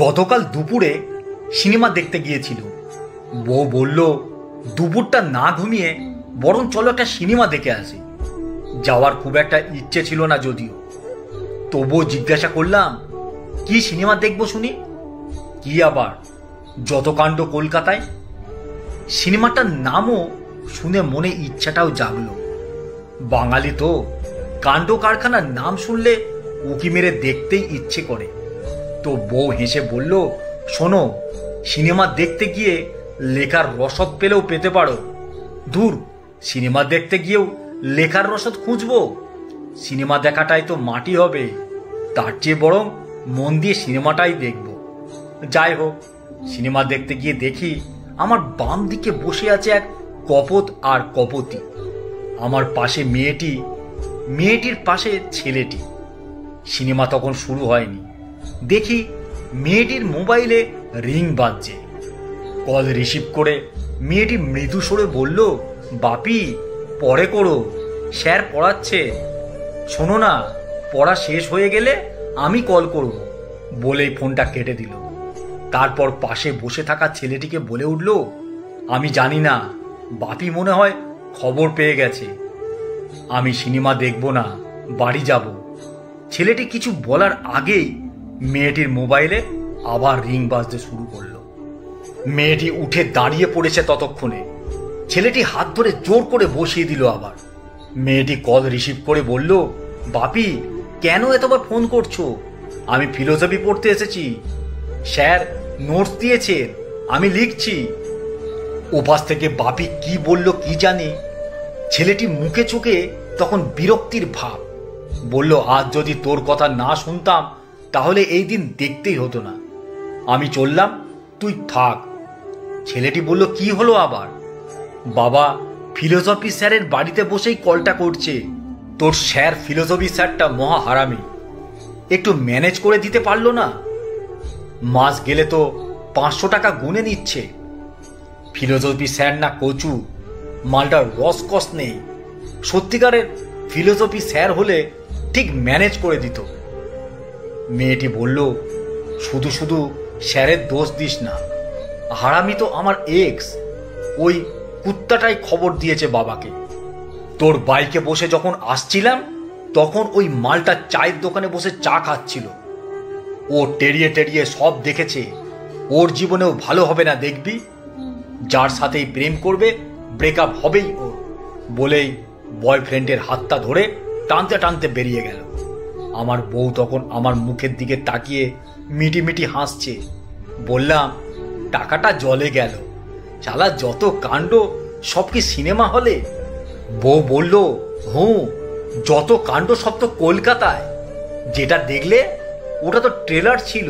গতকাল দুপুরে সিনেমা দেখতে গিয়েছিল। বউ বলল দুপুরটা না ঘুমিয়ে বরং চলো একটা সিনেমা দেখে আসি। যাওয়ার খুব একটা ইচ্ছে ছিল না যদিও, তবুও জিজ্ঞাসা করলাম কি সিনেমা দেখবো শুনি। কি আবার যত কাণ্ড কলকাতায়। সিনেমাটার নামও শুনে মনে ইচ্ছাটাও জাগলো। বাঙালি তো কাণ্ড কারখানার নাম শুনলে উকি মেরে দেখতেই ইচ্ছে করে। তো বউ হেসে বলল, শোনো, সিনেমা দেখতে গিয়ে লেখার রসদ পেলেও পেতে পারো। দূর, সিনেমা দেখতে গিয়েও লেখার রসদ খুঁজবো? সিনেমা দেখাটাই তো মাটি হবে, তার চেয়ে বরং মন দিয়ে সিনেমাটাই দেখব। যাই হোক, সিনেমা দেখতে গিয়ে দেখি আমার বাম দিকে বসে আছে এক কপত আর কপতি। আমার পাশে মেয়েটি, মেয়েটির পাশে ছেলেটি। সিনেমা তখন শুরু হয়নি। দেখি মেয়েটির মোবাইলে রিং বাজছে। কল রিসিভ করে মেয়েটি মৃদু স্বরে বলল, বাপি পরে করো, স্যার পড়াচ্ছে। শোনো না, পড়া শেষ হয়ে গেলে আমি কল করব, বলেই ফোনটা কেটে দিল। তারপর পাশে বসে থাকা ছেলেটিকে বলে উঠল, আমি জানি না, বাপি মনে হয় খবর পেয়ে গেছে। আমি সিনেমা দেখব না, বাড়ি যাব। ছেলেটি কিছু বলার আগেই মেয়েটির মোবাইলে আবার রিং বাজতে শুরু করলো। মেয়েটি উঠে দাঁড়িয়ে পড়েছে ততক্ষণে। ছেলেটি হাত ধরে জোর করে বসিয়ে দিল আবার। মেয়েটি কল রিসিভ করে বলল, বাপি কেন এতবার ফোন করছো? আমি ফিলোসফি পড়তে এসেছি, স্যার নোটস দিয়েছে, আমি লিখছি। ওপাশ থেকে বাপি কি বলল কি জানি। ছেলেটি মুখে চোখে তখন বিরক্তির ভাব। বলল, আজ যদি তোর কথা না শুনতাম তাহলে এই দিন দেখতেই হতো না। আমি চললাম, তুই থাক। ছেলেটি বলল, কি হলো আবার? বাবা ফিলোসফি স্যারের বাড়িতে বসেই কলটা করছে। তোর স্যার ফিলোসফি স্যারটা মহা হারামি, একটু ম্যানেজ করে দিতে পারলো না? মাস গেলে তো 500 টাকা গুনে নিচ্ছে। ফিলোসফি স্যার না কচু, মালটার রসকস নেই। সত্যিকারের ফিলোসফি স্যার হলে ঠিক ম্যানেজ করে দিত। মেয়েটি বলল, শুধু শুধু স্যারের দোষ দিস না, হারামি তো আমার এক্স। ওই কুত্তাটাই খবর দিয়েছে বাবাকে। তোর বাইকে বসে যখন আসছিলাম তখন ওই মালটা চায়ের দোকানে বসে চা খাচ্ছিল। ও টেরিয়ে টেরিয়ে সব দেখেছে। ওর জীবনেও ভালো হবে না দেখবি। যার সাথেই প্রেম করবে ব্রেকআপ হবেই ওর, বলেই বয়ফ্রেন্ডের হাতটা ধরে টানতে টানতে বেরিয়ে গেল। আমার বউ তখন আমার মুখের দিকে তাকিয়ে মিটি মিটি হাসছে। বললাম, টাকাটা জলে গেল, শালা যত কাণ্ড সব কি সিনেমা হলে? বউ বলল, যত কাণ্ড সব তো কলকাতায়। যেটা দেখলে ওটা তো ট্রেলার ছিল।